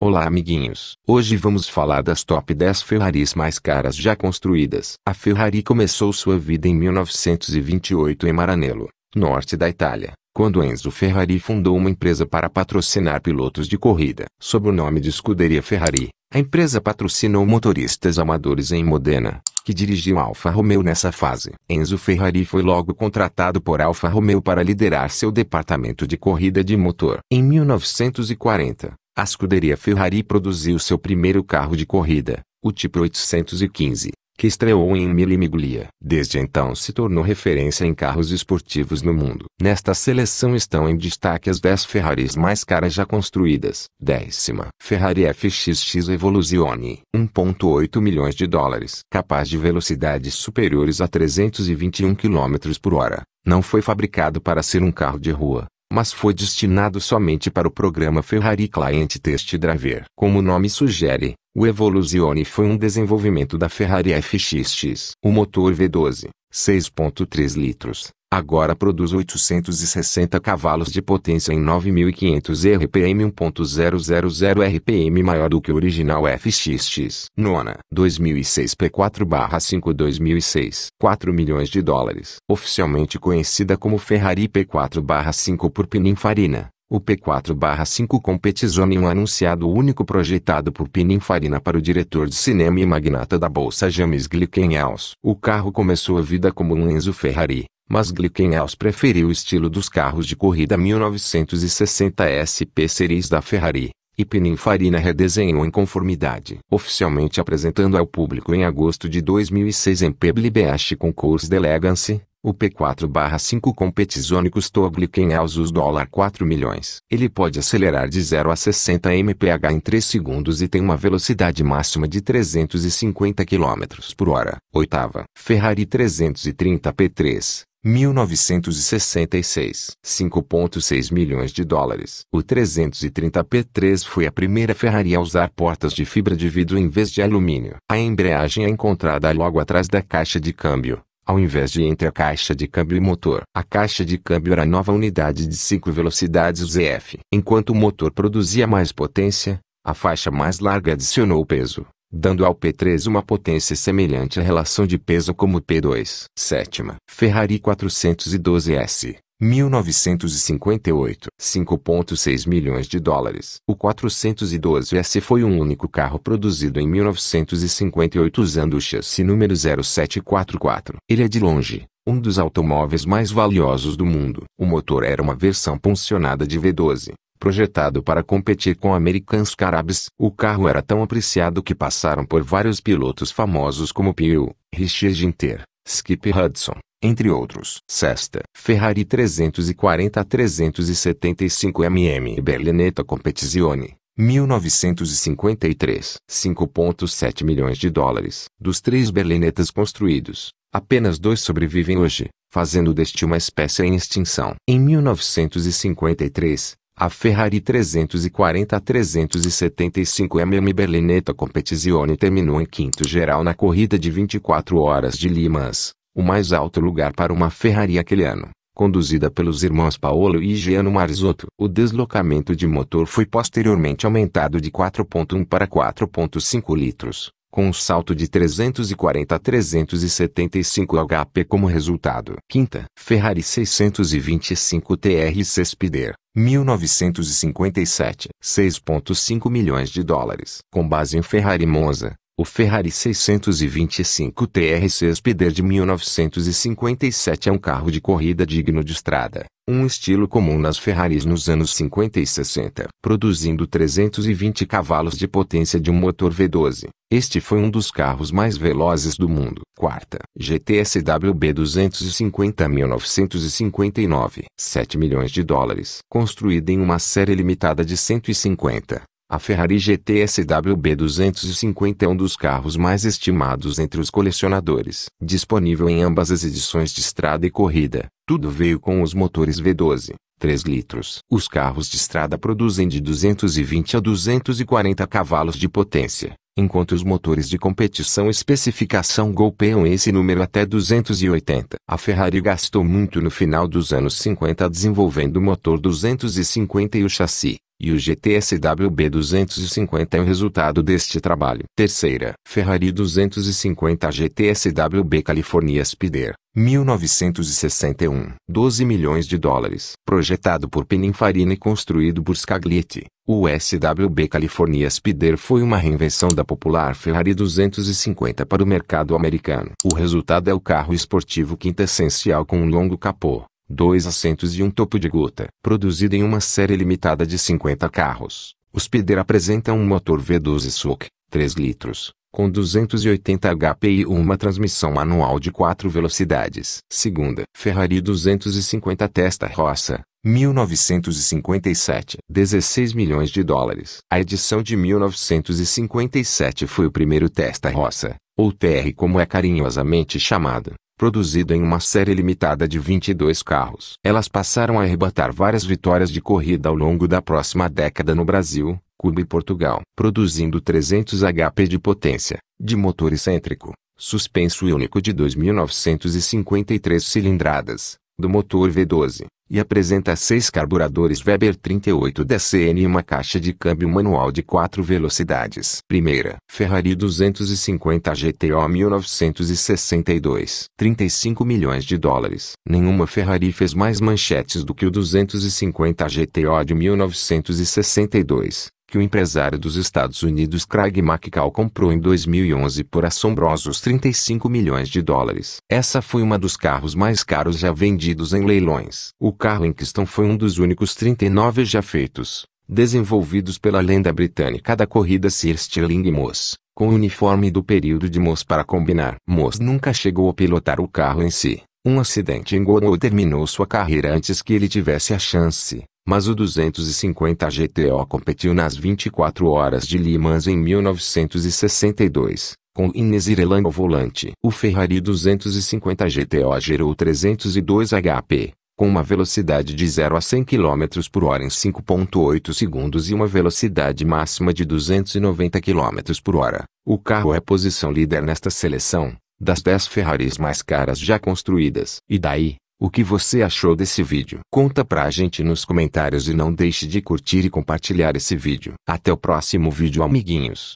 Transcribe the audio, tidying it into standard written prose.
Olá amiguinhos, hoje vamos falar das top 10 Ferraris mais caras já construídas. A Ferrari começou sua vida em 1928 em Maranello, norte da Itália, quando Enzo Ferrari fundou uma empresa para patrocinar pilotos de corrida. Sob o nome de Scuderia Ferrari, a empresa patrocinou motoristas amadores em Modena, que dirigiam Alfa Romeo nessa fase. Enzo Ferrari foi logo contratado por Alfa Romeo para liderar seu departamento de corrida de motor. Em 1940, a Scuderia Ferrari produziu seu primeiro carro de corrida, o Tipo 815, que estreou em Mille-Miglia. Desde então se tornou referência em carros esportivos no mundo. Nesta seleção estão em destaque as 10 Ferraris mais caras já construídas. 10ª, Ferrari FXX Evoluzione, 1,8 milhões de dólares. Capaz de velocidades superiores a 321 km/h. Não foi fabricado para ser um carro de rua, mas foi destinado somente para o programa Ferrari Client Test Driver. Como o nome sugere, o Evoluzione foi um desenvolvimento da Ferrari FXX. O motor V12, 6,3 litros, agora produz 860 cavalos de potência em 9.500 RPM, 1.000 RPM maior do que o original FXX. Nona, 2006 P4/5 2006, 4 milhões de dólares. Oficialmente conhecida como Ferrari P4/5 por Pininfarina, o P4/5 Competizione, um anunciado único projetado por Pininfarina para o diretor de cinema e magnata da bolsa James Glickenhaus. O carro começou a vida como um Enzo Ferrari, mas Glickenhaus preferiu o estilo dos carros de corrida 1960 SP Series da Ferrari, e Pininfarina redesenhou em conformidade. Oficialmente apresentando ao público em agosto de 2006 em Pebble Beach Concours d'Elegance, o P4/5 Competizione custou a Glickenhaus os $4 milhões. Ele pode acelerar de 0 a 60 mph em 3 segundos e tem uma velocidade máxima de 350 km/h. Oitava, Ferrari 330 P3, 1966, 5,6 milhões de dólares. O 330 P3 foi a primeira Ferrari a usar portas de fibra de vidro em vez de alumínio. A embreagem é encontrada logo atrás da caixa de câmbio, ao invés de entre a caixa de câmbio e motor. A caixa de câmbio era a nova unidade de 5 velocidades ZF. Enquanto o motor produzia mais potência, a faixa mais larga adicionou peso, dando ao P3 uma potência semelhante à relação de peso como o P2. Sétima, Ferrari 412S, 1958, 5,6 milhões de dólares. O 412S foi um único carro produzido em 1958 usando o chassi número 0744. Ele é de longe um dos automóveis mais valiosos do mundo. O motor era uma versão puncionada de V12, projetado para competir com American Carabs. O carro era tão apreciado que passaram por vários pilotos famosos como Pearl, Richard Ginter, Skip Hudson, entre outros. Sexta, Ferrari 340-375 Berlinetta Competizione, 1953, 5,7 milhões de dólares. Dos 3 berlinetas construídos, apenas 2 sobrevivem hoje, fazendo deste uma espécie em extinção. Em 1953, a Ferrari 340-375 Berlinetta Competizione terminou em quinto geral na corrida de 24 horas de Le Mans, o mais alto lugar para uma Ferrari aquele ano, conduzida pelos irmãos Paolo e Gianni Marzotto. O deslocamento de motor foi posteriormente aumentado de 4,1 para 4,5 litros, com um salto de 340 a 375 HP como resultado. Quinta, Ferrari 625 TRC Spider, 1957, 6,5 milhões de dólares. Com base em Ferrari Monza, o Ferrari 625 TRC Spider de 1957 é um carro de corrida digno de estrada, um estilo comum nas Ferraris nos anos 50 e 60, produzindo 320 cavalos de potência de um motor V12. Este foi um dos carros mais velozes do mundo. Quarta, GTSWB 250 1959, 7 milhões de dólares. Construída em uma série limitada de 150. A Ferrari GTSWB 250 é um dos carros mais estimados entre os colecionadores. Disponível em ambas as edições de estrada e corrida, tudo veio com os motores V12, 3 litros. Os carros de estrada produzem de 220 a 240 cavalos de potência, enquanto os motores de competição especificação golpeiam esse número até 280. A Ferrari gastou muito no final dos anos 50 desenvolvendo o motor 250 e o chassi, e o GT-SWB 250 é o resultado deste trabalho. Terceira, Ferrari 250 GT-SWB California Speeder, 1961, 12 milhões de dólares. Projetado por Pininfarina e construído por Scaglietti, o SWB California Speeder foi uma reinvenção da popular Ferrari 250 para o mercado americano. O resultado é o carro esportivo quintessencial com um longo capô, 2 assentos e um topo de gota. Produzido em uma série limitada de 50 carros, o Speeder apresenta um motor V12 SUC, 3 litros, com 280 HP e uma transmissão manual de 4 velocidades. Segunda, Ferrari 250 Testarossa, 1957, 16 milhões de dólares. A edição de 1957 foi o primeiro Testarossa, ou TR como é carinhosamente chamado, produzido em uma série limitada de 22 carros. Elas passaram a arrebatar várias vitórias de corrida ao longo da próxima década no Brasil, Cuba e Portugal, produzindo 300 HP de potência, de motor excêntrico, suspenso e único de 2.953 cilindradas, do motor V12, e apresenta 6 carburadores Weber 38 DCN e uma caixa de câmbio manual de 4 velocidades. Primeira, Ferrari 250 GTO 1962, 35 milhões de dólares. Nenhuma Ferrari fez mais manchetes do que o 250 GTO de 1962. Que o empresário dos Estados Unidos Craig McCall comprou em 2011 por assombrosos 35 milhões de dólares. Essa foi uma dos carros mais caros já vendidos em leilões. O carro em questão foi um dos únicos 39 já feitos, desenvolvidos pela lenda britânica da corrida Sir Stirling Moss, com o uniforme do período de Moss para combinar. Moss nunca chegou a pilotar o carro em si. Um acidente em Goodwood terminou sua carreira antes que ele tivesse a chance. Mas o 250 GTO competiu nas 24 horas de Le Mans em 1962, com Ines Ireland ao volante. O Ferrari 250 GTO gerou 302 HP, com uma velocidade de 0 a 100 km por hora em 5,8 segundos e uma velocidade máxima de 290 km por hora. O carro é posição líder nesta seleção, das 10 Ferraris mais caras já construídas. E daí? O que você achou desse vídeo? Conta pra gente nos comentários e não deixe de curtir e compartilhar esse vídeo. Até o próximo vídeo, amiguinhos.